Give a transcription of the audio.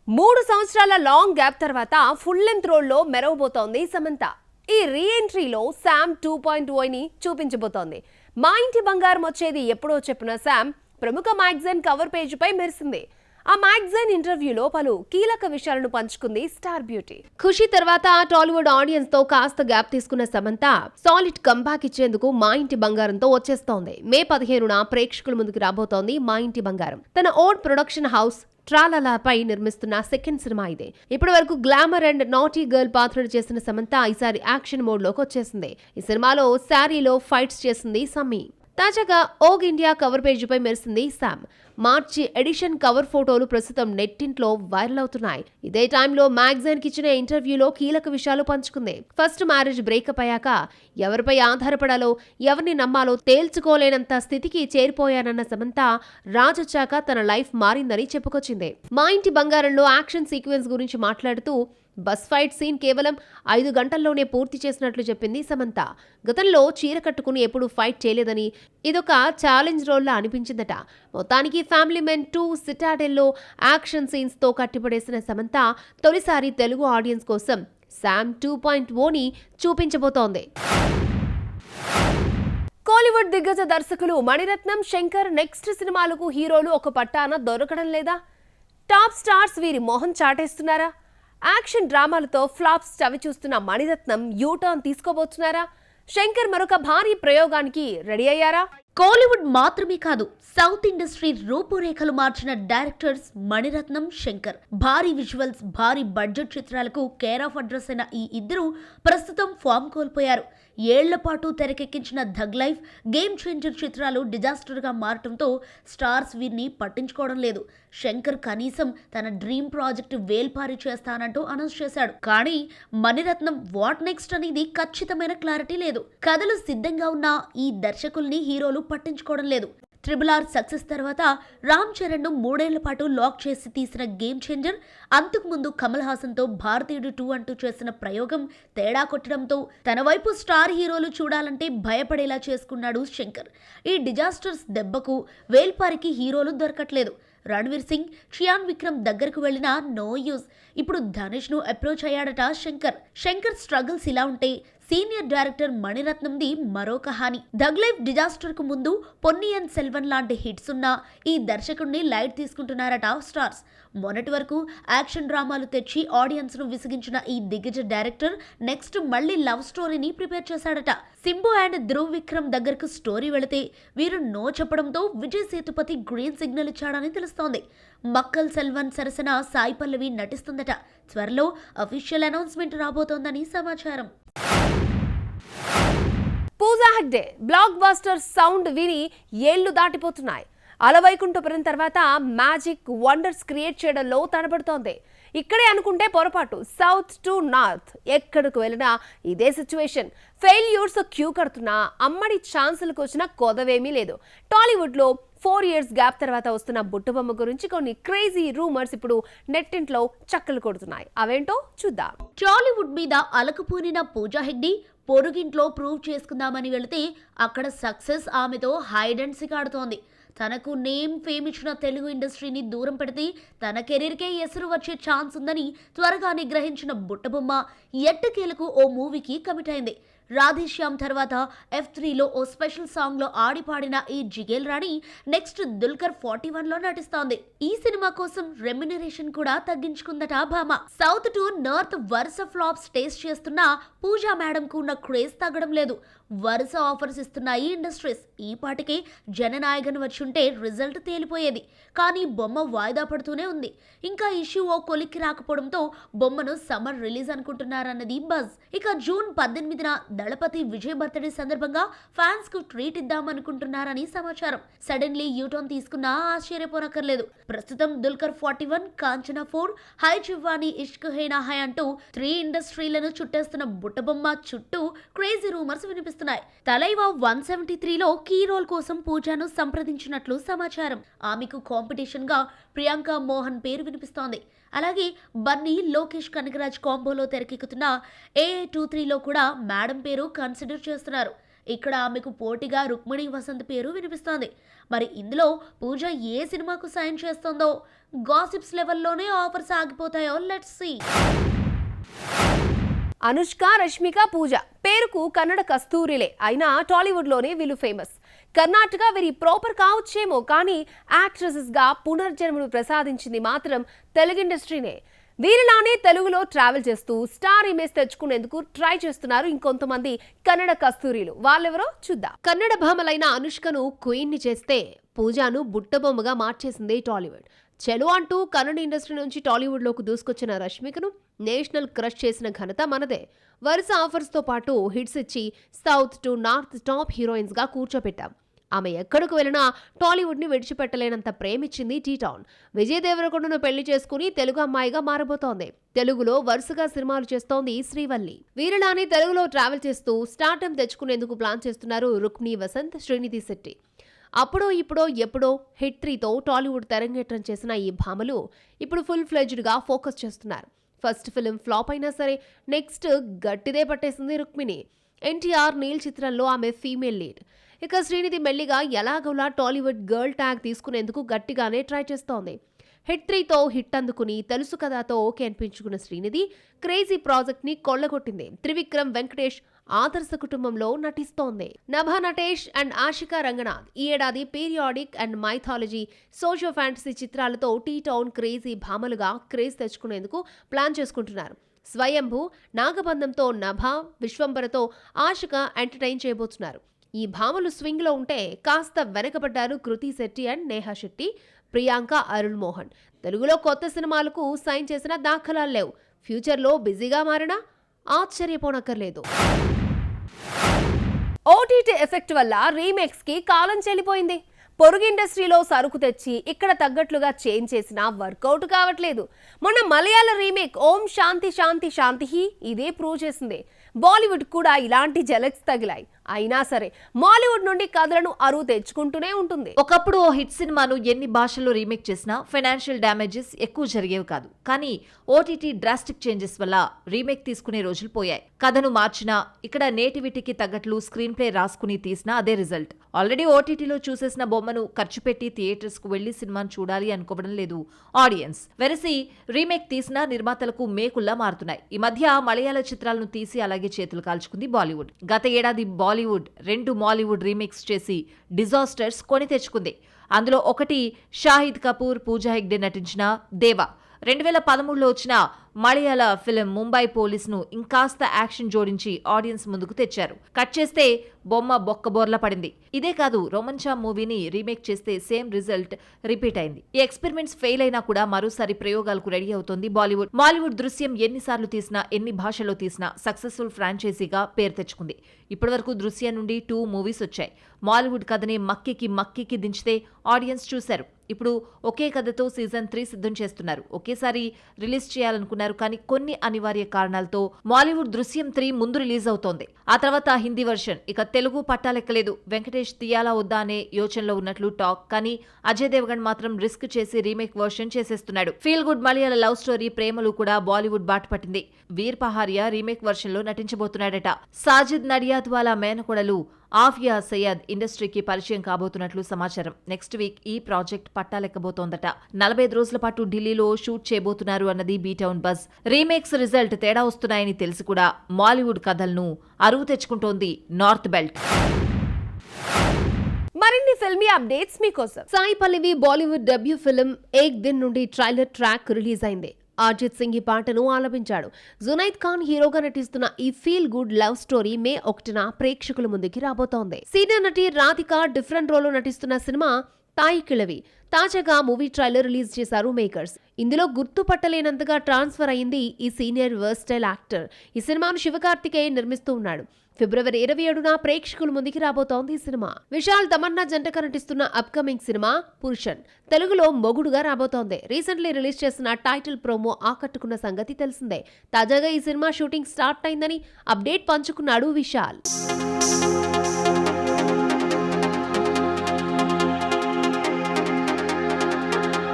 3 సంవత్సరాల long gap తర్వాత full length రోల్లో మెరవబోతోంది సమంత. ఈ రీ ఎంట్రీలో శామ్ 2.0ని చూపించబోతోంది. మా ఇంటి బంగారం వచ్చేది ఎప్పుడో చెప్పిన శామ్ ప్రముఖ మ్యాగజైన్ కవర్ పేజీపై మెరిసింది. ఆ మ్యాగజైన్ ఇంటర్వ్యూలో పలు కీలక విషయాలను పంచుకుంది స్టార్ బ్యూటీ. ఖుషి తర్వాత టాలీవుడ్ ఆడియన్స్ తో కాస్త గ్యాప్ తీసుకున్న సమంత సాలిడ్ కంబ్యాక్ ఇచ్చేందుకు మా ఇంటి బంగారంతో వచ్చేస్తోంది. మే 15న ప్రేక్షకుల ముందుకు రాబోతోంది మా ఇంటి బంగారం. తన ఓన్ ప్రొడక్షన్ హౌస్ ట్రాలలాపై నిర్మిస్తున్న సెకండ్ సినిమా ఇదే. ఇప్పటి వరకు గ్లామర్ అండ్ నాటీ గర్ల్ పాత్రలు చేసిన సమంత ఈసారి యాక్షన్ మోడ్ లోకి వచ్చేసింది. ఈ సినిమాలో శారీలో ఫైట్స్ చేసింది సమ్మీ. తాజాగా ఓగ్ ఇండియా కవర్ పేజీపై మెరిసింది శామ్. మార్చి ఎడిషన్ కవర్ ఫోటోలు ప్రస్తుతం నెట్టింట్లో వైరల్ అవుతున్నాయి. ఇదే టైంలో మ్యాగజైన్ కి ఇచ్చిన ఇంటర్వ్యూలో కీలక విషయాలు పంచుకుంది. ఫస్ట్ మ్యారేజ్ బ్రేకప్ అయ్యాక ఎవరిపై ఆధారపడాలో ఎవరిని నమ్మాలో తేల్చుకోలేనంత స్థితికి చేరిపోయానన్న సమంత రాజొచ్చాక తన లైఫ్ మారిందని చెప్పుకొచ్చింది. మా ఇంటి బంగారంలో యాక్షన్ సీక్వెన్స్ గురించి మాట్లాడుతూ బస్ ఫైట్ సీన్ కేవలం 5 గంటల్లోనే పూర్తి చేసినట్లు చెప్పింది సమంత. గతంలో చీర కట్టుకుని ఎప్పుడూ ఫైట్ చేయలేదని, ఇదొక ఛాలెంజ్ రోల్లా అనిపించిందట. మొత్తానికి ఫ్యామిలీ మెన్ 2 సిటాడెల్లో యాక్షన్ సీన్స్ తో కట్టిపడేసిన సమంత తొలిసారి తెలుగు ఆడియన్స్ కోసం శామ్ 2.0ని చూపించబోతోంది. కోలీవుడ్ దిగ్గజ దర్శకులు మణిరత్నం, శంకర్ నెక్స్ట్ సినిమాలకు హీరోలు ఒక పట్టాన దొరకడం లేదా? టాప్ స్టార్స్ వీరి మోహన్ చాటేస్తున్నారా? యాక్షన్ డ్రామాలతో ఫ్లాప్స్ చవిచూస్తున్న మణిరత్నం యూటర్న్ తీసుకోబోతున్నారా? శంకర్ మరొక భారీ ప్రయోగానికి రెడీ అయ్యారా? కోలీవుడ్ మాత్రమే కాదు, సౌత్ ఇండస్ట్రీ రూపురేఖలు మార్చిన డైరెక్టర్స్ మణిరత్నం, శంకర్. భారీ విజువల్స్, భారీ బడ్జెట్ చిత్రాలకు కేర్ ఆఫ్ అడ్రస్ అయిన ఈ ఇద్దరు ప్రస్తుతం ఫామ్ కోల్పోయారు. ఏళ్ల పాటు తెరకెక్కించిన ధగ్ లైఫ్, గేమ్ చేంజర్ చిత్రాలు డిజాస్టర్ గా మారటంతో స్టార్స్ వీరిని పట్టించుకోవడం లేదు. శంకర్ కనీసం తన డ్రీమ్ ప్రాజెక్ట్ వేల్పారి చేస్తానంటూ అనౌన్స్ చేశాడు. కానీ మణిరత్నం వాట్ నెక్స్ట్ అనేది ఖచ్చితమైన క్లారిటీ లేదు. కథలు సిద్ధంగా ఉన్న ఈ దర్శకుల్ని హీరోలు పట్టించుకోవడం లేదు. RRR సక్సెస్ తర్వాత రామ్ చరణ్ ను 3 ఏళ్ల పాటు లాక్ చేసి తీసిన గేమ్ చేంజర్, అంతకుముందు కమల్ హాసన్ తో భారతీయుడు 2 అంటూ చేసిన ప్రయోగం తేడా కొట్టడంతో తన వైపు స్టార్ హీరోలు చూడాలంటే భయపడేలా చేసుకున్నాడు శంకర్. ఈ డిజాస్టర్స్ దెబ్బకు వేల్పారికి హీరోలు దొరకట్లేదు. రణ్వీర్ సింగ్, చియాన్ విక్రమ్ దగ్గరకు వెళ్లినా నో యూజ్. ఇప్పుడు ధనుష్ ను అప్రోచ్ అయ్యాడట శంకర్. శంకర్ స్ట్రగుల్స్ ఇలా ఉంటే సీనియర్ డైరెక్టర్ మణిరత్నంది మరో కహాని. ధగ్ లైఫ్ డిజాస్టర్ కు ముందు పొన్నియన్ సెల్వన్ లాంటి హిట్స్ ఉన్న ఈ దర్శకుడిని లైట్ తీసుకుంటున్నారట స్టార్స్. మొన్నటి వరకు యాక్షన్ డ్రామాలు తెచ్చి ఆడియన్స్ ను విసిగించిన ఈ దిగ్గజ డైరెక్టర్ నెక్స్ట్ మళ్లీ లవ్ స్టోరీని ప్రిపేర్ చేశాడట. సింబు అండ్ ధ్రువ్ విక్రమ్ దగ్గరకు స్టోరీ వెళితే వీరు నో చెప్పడంతో విజయ్ సేతుపతి గ్రీన్ సిగ్నల్ ఇచ్చాడని తెలుస్తోంది. మక్కల్ సెల్వన్ సరసన సాయి పల్లవి నటిస్తుందట. త్వరలో అఫీషియల్ అనౌన్స్మెంట్ రాబోతోందని సమాచారం. Pooja Hegde block buster sound విని ఏళ్లు దాటిపోతున్నాయి. అలవైకుంఠపురం తర్వాత మ్యాజిక్ వండర్స్ క్రియేట్ చేయడంలో తడబడుతోంది. ఇక్కడే అనుకుంటే పొరపాటు. సౌత్ టు నార్త్ ఎక్కడికి వెళ్ళినా ఇదే సిచ్యువేషన్. ఫెయిల్యూర్స్ క్యూ కడుతున్నా అమ్మడి ఛాన్సులకు వచ్చిన కొదవేమీ లేదు. టాలీవుడ్లో 4 years గ్యాప్ తర్వాత వస్తున్న బుట్టబొమ్మ గురించి కొన్ని క్రేజీ రూమర్స్ ఇప్పుడు నెట్టింట్లో చక్కలు కొడుతున్నాయి. అవేంటో చూద్దాం. టాలీవుడ్ మీద అలకుపూనిన పూజా హెగ్డే పొరుగింట్లో ప్రూవ్ చేసుకుందామని వెళితే అక్కడ సక్సెస్ ఆమెతో హైడ్ అండ్ సీక్ ఆడుతోంది. తనకు నేమ్ ఫేమ్ ఇచ్చిన తెలుగు ఇండస్ట్రీని దూరం పెడితే తన కెరీర్కే ఎసురు వచ్చే ఛాన్స్ ఉందని త్వరగానే గ్రహించిన బుట్టబొమ్మ ఎట్టకేలకు ఓ మూవీకి కమిట్ అయింది. రాధేశ్యామ్ తర్వాత F3లో ఓ స్పెషల్ సాంగ్ లో ఆడిపాడిన ఈ జిగేల్ రాణి నెక్స్ట్ దుల్కర్ 41లో నటిస్తోంది. ఈ సినిమా కోసం రెమ్యునరేషన్ కూడా తగ్గించుకుందట భామ. సౌత్ టు నార్త్ వరుస ఫ్లాప్స్ టేస్ట్ చేస్తున్న పూజా మేడం కు ఉన్న క్రేజ్ తగ్గడం లేదు. వరుస ఆఫర్స్ ఇస్తున్నాయి ఇండస్ట్రీస్. ఈ పాటికే జననాయకన్ వచ్చుంటే రిజల్ట్ తేలిపోయేది. కానీ బొమ్మ వాయిదా పడుతూనే ఉంది. ఇంకా ఇష్యూ ఓ కొలిక్కి రాకపోవడంతో బొమ్మను సమ్మర్ రిలీజ్ అనుకుంటున్నారన్నది బజ్. ఇక జూన్ 18న దళపతి విజయ్ బర్త్డే సందర్భంగా ఫ్యాన్స్ కు ట్రీట్ ఇద్దామనుకుంటున్నారని సమాచారం. సడన్లీ యూటర్న్ తీసుకున్నా ఆశ్చర్యపోనక్కర్లేదు. ప్రస్తుతం దుల్కర్ 41, కాంచనా 4, హై చివ్వాని, ఇష్క్ హే నా హై అంటూ 3 ఇండస్ట్రీలను చుట్టేస్తున్న బుట్టబొమ్మ చుట్టూ క్రేజీ రూమర్స్ వినిపిస్తున్నాయి. తలైవా 173లో కీ రోల్ కోసం పూజాను సంప్రదించినట్లు సమాచారం. ఆమెకు కాంపిటీషన్ గా ప్రియాంక మోహన్ పేరు వినిపిస్తోంది. అలాగే బన్నీ, లోకేష్ కనగరాజ్ కాంబోలో తెరకెక్కుతున్న AA23లో కూడా మేడం పేరు కన్సిడర్ చేస్తున్నారు. ఇక్కడ ఆమెకు పోటీగా రుక్మిణి వసంత్ పేరు వినిపిస్తోంది. మరి ఇందులో పూజ ఏ సినిమాకు సైన్ చేస్తుందో, గాసిప్స్ లెవెల్లోనే ఆఫర్స్ ఆగిపోతాయో లెట్స్ సీ. అనుష్క, రష్మిక, పూజ పేరుకు కన్నడ కస్తూరిలే అయినా టాలీవుడ్లోనే వీళ్ళు ఫేమస్. కర్ణాటక వీరి ప్రాపర్ కావచ్చేమో, కానీ యాక్ట్రెసెస్గా పునర్జన్మను ప్రసాదించింది మాత్రం తెలుగు ఇండస్ట్రీనే. వీరిలానే తెలుగులో ట్రావెల్ చేస్తూ స్టార్ ఇమేజ్ తెచ్చుకునేందుకు ట్రై చేస్తున్నారు ఇంకొంతమంది కన్నడ కస్తూరీలు. వాళ్ళెవరో చూద్దాం. కన్నడ భామలైన అనుష్కను క్వీన్ ని చేస్తే, పూజాను బుట్టబొమ్మగా మార్చేసింది టాలీవుడ్. చెలు అంటూ కన్నడ ఇండస్ట్రీ నుంచి టాలీవుడ్లోకి దూసుకొచ్చిన రష్మికను నేషనల్ క్రష్ చేసిన ఘనత మనదే. వరుస ఆఫర్స్తో పాటు హిట్స్ ఇచ్చి సౌత్ టు నార్త్ టాప్ హీరోయిన్స్గా కూర్చోపెట్టాం. ఆమె ఎక్కడికి వెళ్ళినా టాలీవుడ్ని విడిచిపెట్టలేనంత ప్రేమిచ్చింది టీ-టౌన్. విజయ్ దేవరకొండను పెళ్లి చేసుకుని తెలుగు అమ్మాయిగా మారబోతోంది. తెలుగులో వరుసగా సినిమాలు చేస్తోంది శ్రీవల్లి. వీరిలానే తెలుగులో ట్రావెల్ చేస్తూ స్టార్టమ్ తెచ్చుకునేందుకు ప్లాన్ చేస్తున్నారు రుక్మిణి వసంత్, శ్రీనిధి శెట్టి. అప్పుడో ఇప్పుడో ఎప్పుడో హిట్ 3తో టాలీవుడ్ తెరంగేట్రం చేసిన ఈ భామలు ఇప్పుడు ఫుల్ ఫ్లెడ్జ్డ్గా ఫోకస్ చేస్తున్నారు. ఫస్ట్ ఫిలిం ఫ్లాప్ అయినా సరే నెక్స్ట్ గట్టిదే పట్టేసింది రుక్మిణి. ఎన్టీఆర్ నీల్ చిత్రంలో ఆమె ఫీమేల్ లీడ్. ఇక శ్రీనిధి మెల్లిగా ఎలాగోలా టాలీవుడ్ గర్ల్ ట్యాగ్ తీసుకునేందుకు గట్టిగానే ట్రై చేస్తోంది. హిట్ 3తో హిట్ అందుకుని తెలుసు కథతో ఓకే అనిపించుకున్న శ్రీనిధి క్రేజీ ప్రాజెక్ట్ ని కొల్లగొట్టింది. త్రివిక్రమ్ వెంకటేష్ ఆదర్శ కుటుంబంలో నటిస్తోంది. నభా నటేష్ అండ్ ఆషికా రంగనాథ్ ఈ ఏడాది periodic and mythology, socio fantasy చిత్రాలతో టీ-టౌన్ క్రేజీ భామలుగా క్రేజ్ తెచ్చుకునేందుకు ప్లాన్ చేసుకుంటున్నారు. స్వయంభూ, నాగబంధంతో నభా, విశ్వంబరతో ఆషిక ఎంటర్టైన్ చేయబోతున్నారు. ఈ భామలు స్వింగ్ లో ఉంటే కాస్త వెనకబడ్డారు కృతి శెట్టి అండ్ నేహా శెట్టి, ప్రియాంక, అరుణ్ మోహన్. తెలుగులో కొత్త సినిమాలకు సైన్ చేసిన దాఖలాలు లేవు. ఫ్యూచర్లో బిజీగా మారినా ఆశ్చర్యపోనక్కర్లేదు. ఓటీటీ ఎఫెక్ట్ వల్ల రీమేక్స్ కి కాలం చెల్లిపోయింది. పొరుగు ఇండస్ట్రీలో సరుకు తెచ్చి ఇక్కడ తగ్గట్లుగా చేంజ్ చేసినా వర్కౌట్ కావట్లేదు. మొన్న మలయాళ రీమేక్ ఓం శాంతి శాంతి శాంతి ఇదే ప్రూవ్ చేసింది. బాలీవుడ్ కూడా ఇలాంటి జలక్స్ తగిలాయి. అయినా సరే మాలీవుడ్ నుండి కథలను అరువు తెచ్చుకుంటూనే ఉంటుంది. ఒకప్పుడు ఓ హిట్ సినిమాను ఎన్ని భాషల్లో రీమేక్ చేసినా ఫైనాన్షియల్ డ్యామేజెస్ ఎక్కువ జరిగేవి కాదు. కానీ ఓటీటీ డ్రాస్టిక్ చేంజెస్ వల్ల రీమేక్ తీసుకునే రోజులు పోయాయి. కథను మార్చినా, ఇక్కడ నేటివిటీకి తగ్గట్లు స్క్రీన్ ప్లే రాసుకుని తీసినా అదే రిజల్ట్. ఆల్రెడీ ఓటీటీలో చూసేసిన బొమ్మను ఖర్చు పెట్టి థియేటర్స్ కు వెళ్లి సినిమాను చూడాలి అనుకోవడం లేదు ఆడియన్స్. వెరసి రీమేక్ తీసినా నిర్మాతలకు మేకుల్లా మారుతున్నాయి. ఈ మధ్య మలయాళ చిత్రాలను తీసి అలాగే చేతులు కాల్చుకుంది బాలీవుడ్. గత ఏడాది బాలీవుడ్ 2 మాలీవుడ్ రీమేక్స్ చేసి డిజాస్టర్స్ కొని తెచ్చుకుంది. అందులో ఒకటి షాహిద్ కపూర్, పూజా హెగ్డే నటించిన దేవా. 2013లో వచ్చిన మలయాళ ఫిలిం ముంబై పోలీస్ను ఇంకాస్త యాక్షన్ జోడించి ఆడియన్స్ ముందుకు తెచ్చారు. కట్ చేస్తే బొమ్మ బొక్కబోర్ల పడింది. ఇదే కాదు, రోమన్చా మూవీని రీమేక్ చేస్తే సేమ్ రిజల్ట్ రిపీట్ అయింది. ఈ ఎక్స్పెరిమెంట్స్ ఫెయిల్ అయినా కూడా మరోసారి ప్రయోగాలకు రెడీ అవుతోంది బాలీవుడ్. మాలీవుడ్ దృశ్యం ఎన్నిసార్లు తీసినా, ఎన్ని భాషల్లో తీసినా సక్సెస్ఫుల్ ఫ్రాంచైజీగా పేరు తెచ్చుకుంది. ఇప్పటివరకు దృశ్యం నుండి 2 మూవీస్ వచ్చాయి. మాలీవుడ్ కథని మక్కికి దించితే ఆడియన్స్ చూశారు. ఇప్పుడు ఒకే కథతో సీజన్ 3 సిద్ధం చేస్తున్నారు. ఒకేసారి రిలీజ్ చేయాలనుకున్నారు, కానీ కొన్ని అనివార్య కారణాలతో మాలీవుడ్ దృశ్యం 3 ముందు రిలీజ్ అవుతోంది. ఆ తర్వాత హిందీ వర్షన్. ఇక తెలుగు పట్టాలెక్కలేదు. వెంకటేష్ తీయాలా వద్దా అనే యోచనలో ఉన్నట్లు టాక్. కానీ అజయ్ దేవగన్ మాత్రం రిస్క్ చేసి రీమేక్ వర్షన్ చేసేస్తున్నాడు. ఫీల్ గుడ్ మలయాళ లవ్ స్టోరీ ప్రేమలు కూడా బాలీవుడ్ బాట పట్టింది. వీర్ పహారియా రీమేక్ వర్షన్ లో నటించబోతున్నాడట. సాజిద్ నడియాద్వాలా మేనకోడలు ఆఫియా సయ్యద్ ఇండస్ట్రీకి పరిచయం కాబోతున్నట్లు సమాచారం. నెక్స్ట్ వీక్ ఈ ప్రాజెక్ట్ పట్టాలెక్కబోతోందట. 45 రోజుల పాటు ఢిల్లీలో షూట్ చేయబోతున్నారు అన్నది బీటౌన్ బజ్. రీమేక్స్ రిజల్ట్ తేడా వస్తున్నాయని తెలిసి కూడా మాలీవుడ్ కథలను అరువు తెచ్చుకుంటోంది నార్త్ బెల్ట్. మరిన్ని ఫిల్మీ అప్డేట్స్ మీకోసం. సాయి పల్లవి బాలీవుడ్ డెబ్యూ ఫిల్మ్ ఏక్ దిన్ నుండి ట్రైలర్ ట్రాక్ రిలీజ్ అయింది. అర్జిత్ సింగ్ ఈ పాటను ఆలపించాడు. జునైద్ ఖాన్ హీరోగా నటిస్తున్న ఈ ఫీల్ గుడ్ లవ్ స్టోరీ మే 1న ప్రేక్షకుల ముందుకి రాబోతోంది. సీనియర్ నటి రాధిక డిఫరెంట్ రోల్లో నటిస్తున్న సినిమా తాయి కిళవి. తాజాగా మూవీ ట్రైలర్ రిలీజ్ చేశారు మేకర్స్. ఇందులో గుర్తుపట్టలేనంతగా ట్రాన్స్ఫర్ అయింది ఈ సీనియర్ వర్స్టైల్ యాక్టర్. ఈ సినిమాను శివకార్తికేయన్ నిర్మిస్తూ ఉన్నాడు. ఫిబ్రవరి 27న ప్రేక్షకుల ముందుకి రాబోతోంది ఈ సినిమా. విశాల్ తమన్నా జంటగా నటిస్తున్న అప్కమింగ్ సినిమా పురుషన్ తెలుగులో మొగుడుగా రాబోతోంది. రీసెంట్లీ రిలీజ్ చేసిన టైటిల్ ప్రోమో ఆకట్టుకున్న సంగతి తెలిసిందే. తాజాగా ఈ సినిమా షూటింగ్ స్టార్ట్ అయిందని అప్డేట్ పంచుకున్నాడు విశాల్.